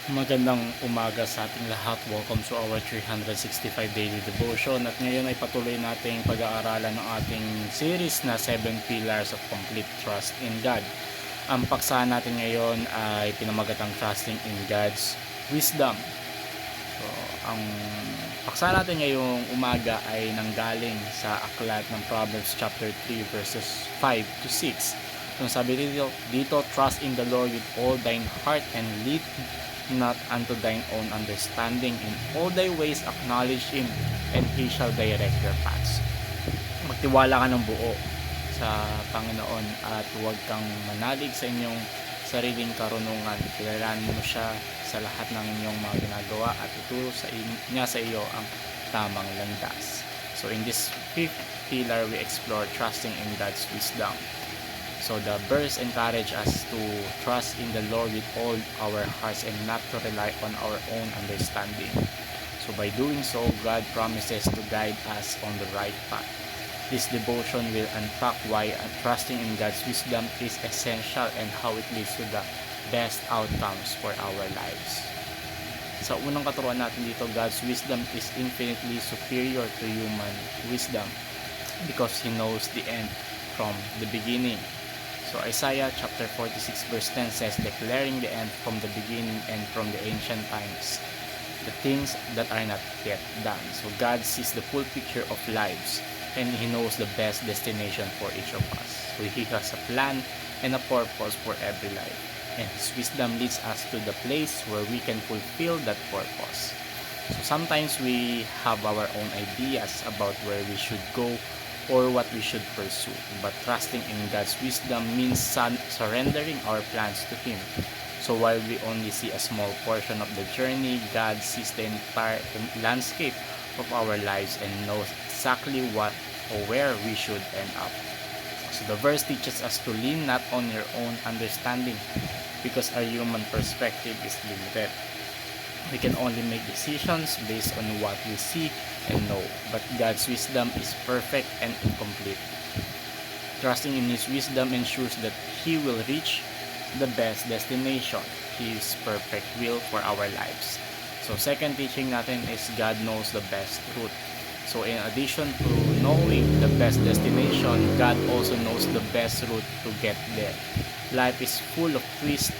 Magandang umaga sa ating lahat. Welcome to our 365 Daily Devotion. At ngayon ay patuloy nating pag-aaralan ng ating series na 7 Pillars of Complete Trust in God. Ang paksa natin ngayon ay pinamagatang Trusting in God's Wisdom. So, ang paksa natin ngayong umaga ay nanggaling sa aklat ng Proverbs chapter 3 verses 5 to 6. So, sabi dito, trust in the Lord with all thine heart and lead not unto thine own understanding. In all thy ways acknowledge Him, and He shall direct your paths. Magtiwala ka ng buo sa Panginoon at huwag kang manalig sa inyong sariling karunungan. Kilalanin mo siya sa lahat ng inyong mga ginagawa at ituro niya sa iyo ang tamang landas. So in this fifth pillar, we explore trusting in God's wisdom. So the verse encourage us to trust in the Lord with all our hearts and not to rely on our own understanding. So by doing so, God promises to guide us on the right path. This devotion will unpack why trusting in God's wisdom is essential and how it leads to the best outcomes for our lives. Sa unang katuruan natin dito, God's wisdom is infinitely superior to human wisdom because He knows the end from the beginning. So Isaiah chapter 46 verse 10 says, declaring the end from the beginning and from the ancient times, the things that are not yet done. So God sees the full picture of lives and He knows the best destination for each of us. So He has a plan and a purpose for every life. And His wisdom leads us to the place where we can fulfill that purpose. So sometimes we have our own ideas about where we should go or what we should pursue. But trusting in God's wisdom means surrendering our plans to Him. So while we only see a small portion of the journey, God sees the entire landscape of our lives and knows exactly what or where we should end up. So the verse teaches us to lean not on your own understanding because our human perspective is limited. We can only make decisions based on what we see and know, but God's wisdom is perfect and incomplete. Trusting in His wisdom ensures that He will reach the best destination, His perfect will for our lives. So second teaching natin is God knows the best route. So in addition to knowing the best destination, God also knows the best route to get there. Life is full of twists,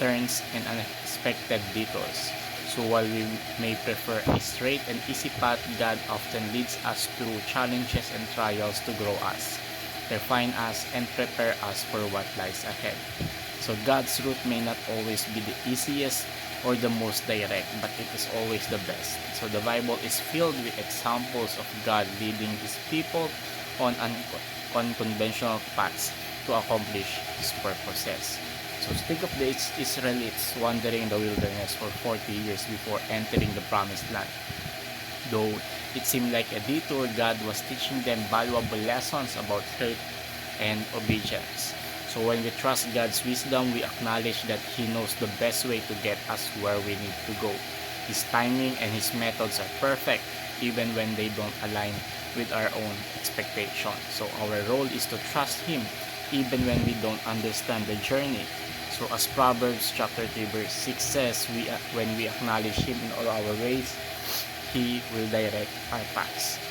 turns, and unexpected detours. So while we may prefer a straight and easy path, God often leads us through challenges and trials to grow us, refine us, and prepare us for what lies ahead. So God's route may not always be the easiest or the most direct, but it is always the best. So the Bible is filled with examples of God leading His people on unconventional paths to accomplish His purposes. So think of the Israelites wandering in the wilderness for 40 years before entering the promised land. Though it seemed like a detour, God was teaching them valuable lessons about faith and obedience. So when we trust God's wisdom, we acknowledge that He knows the best way to get us where we need to go. His timing and His methods are perfect, even when they don't align with our own expectations. So our role is to trust Him even when we don't understand the journey. So as Proverbs chapter 3 verse 6 says, when we acknowledge Him in all our ways, He will direct our paths.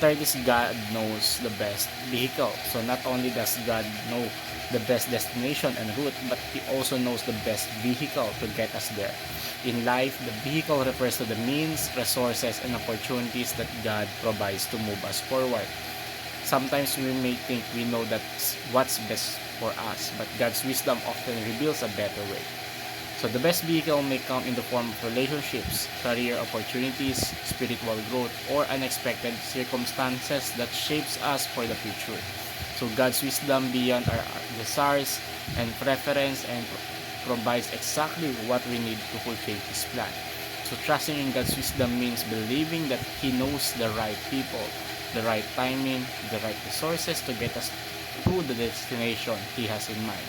Third is God knows the best vehicle. So not only does God know the best destination and route, but He also knows the best vehicle to get us there. In life, the vehicle refers to the means, resources, and opportunities that God provides to move us forward. Sometimes we may think we know that's what's best for us, but God's wisdom often reveals a better way. So the best vehicle may come in the form of relationships, career opportunities, spiritual growth, or unexpected circumstances that shapes us for the future. So God's wisdom beyond our desires and preference and provides exactly what we need to fulfill His plan. So trusting in God's wisdom means believing that He knows the right people, the right timing, the right resources to get us to the destination He has in mind.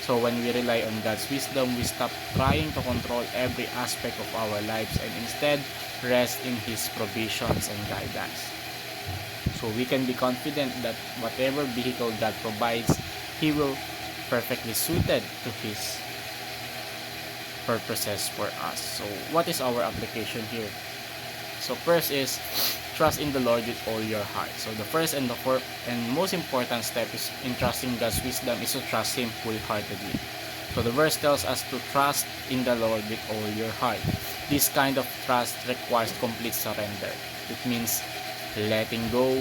So when we rely on God's wisdom, we stop trying to control every aspect of our lives and instead rest in His provisions and guidance. So we can be confident that whatever vehicle God provides, He will perfectly suited to His purposes for us. So what is our application here? So first is trust in the Lord with all your heart. So the first and the fourth and most important step is in trusting God's wisdom is to trust Him wholeheartedly. So the verse tells us to trust in the Lord with all your heart. This kind of trust requires complete surrender. It means letting go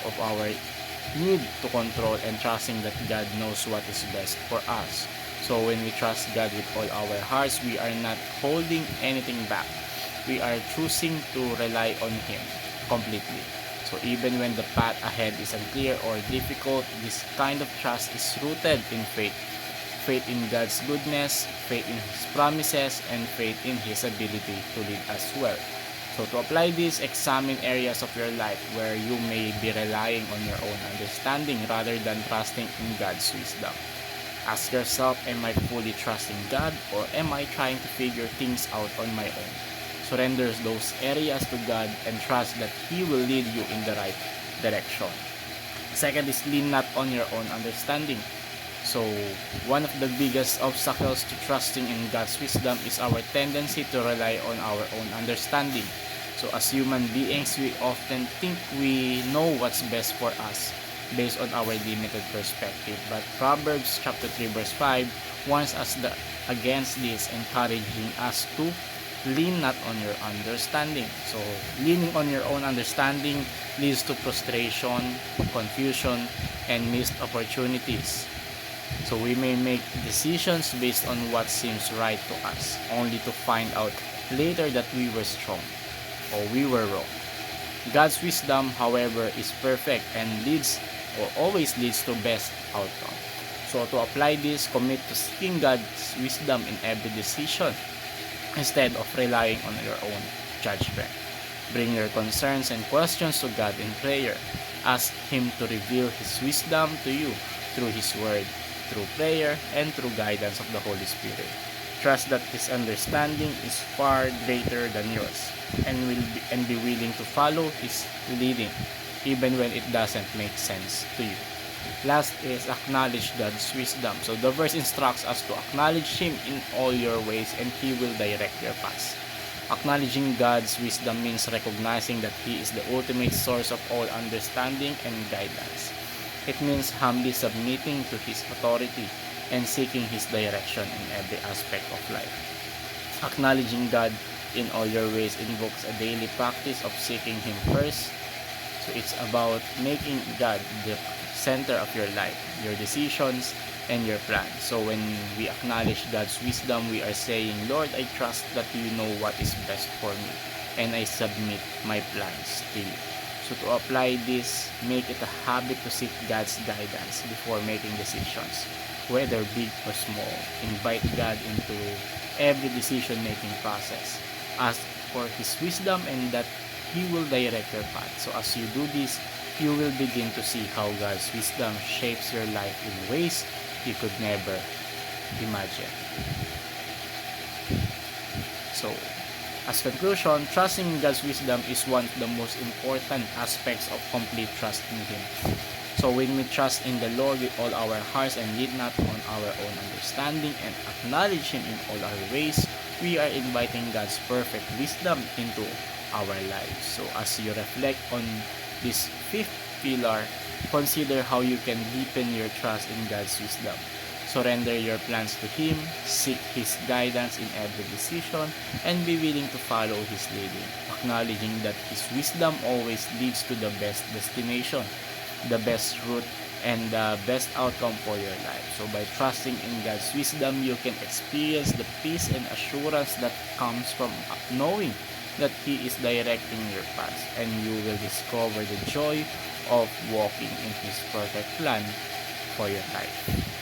of our need to control and trusting that God knows what is best for us. So when we trust God with all our hearts, we are not holding anything back. We are choosing to rely on Him completely. So even when the path ahead is unclear or difficult, this kind of trust is rooted in faith. Faith in God's goodness, faith in His promises, and faith in His ability to lead us well. So to apply this, examine areas of your life where you may be relying on your own understanding rather than trusting in God's wisdom. Ask yourself, am I fully trusting God or am I trying to figure things out on my own? Surrender those areas to God and trust that He will lead you in the right direction. Second is lean not on your own understanding. So one of the biggest obstacles to trusting in God's wisdom is our tendency to rely on our own understanding. So as human beings, we often think we know what's best for us based on our limited perspective. But Proverbs chapter 3 verse 5 warns us against this, encouraging us to lean not on your understanding. So leaning on your own understanding leads to frustration, confusion, and missed opportunities. So we may make decisions based on what seems right to us, only to find out later that we were strong or we were wrong. God's wisdom, however, is perfect and leads or always leads to best outcome. So to apply this, commit to seeking God's wisdom in every decision instead of relying on your own judgment. Bring your concerns and questions to God in prayer. Ask Him to reveal His wisdom to you through His Word, through prayer, and through guidance of the Holy Spirit. Trust that His understanding is far greater than yours and be willing to follow His leading even when it doesn't make sense to you. Last is acknowledge God's wisdom. So the verse instructs us to acknowledge Him in all your ways and He will direct your paths. Acknowledging God's wisdom means recognizing that He is the ultimate source of all understanding and guidance. It means humbly submitting to His authority and seeking His direction in every aspect of life. Acknowledging God in all your ways invokes a daily practice of seeking Him first. So it's about making God the center of your life, your decisions, and your plans. So when we acknowledge God's wisdom, we are saying, Lord, I trust that you know what is best for me, and I submit my plans to you. So to apply this, make it a habit to seek God's guidance before making decisions, whether big or small. Invite God into every decision-making process. Ask for His wisdom and that He will direct your path. So as you do this, you will begin to see how God's wisdom shapes your life in ways you could never imagine. So, as conclusion, trusting in God's wisdom is one of the most important aspects of complete trust in Him. So when we trust in the Lord with all our hearts and lean not on our own understanding and acknowledge Him in all our ways, we are inviting God's perfect wisdom into our lives. So as you reflect on this fifth pillar, consider how you can deepen your trust in God's wisdom. Surrender your plans to Him, seek His guidance in every decision, and be willing to follow His leading, acknowledging that His wisdom always leads to the best destination, the best route, and the best outcome for your life. So by trusting in God's wisdom, you can experience the peace and assurance that comes from knowing that He is directing your path, and you will discover the joy of walking in His perfect plan for your life.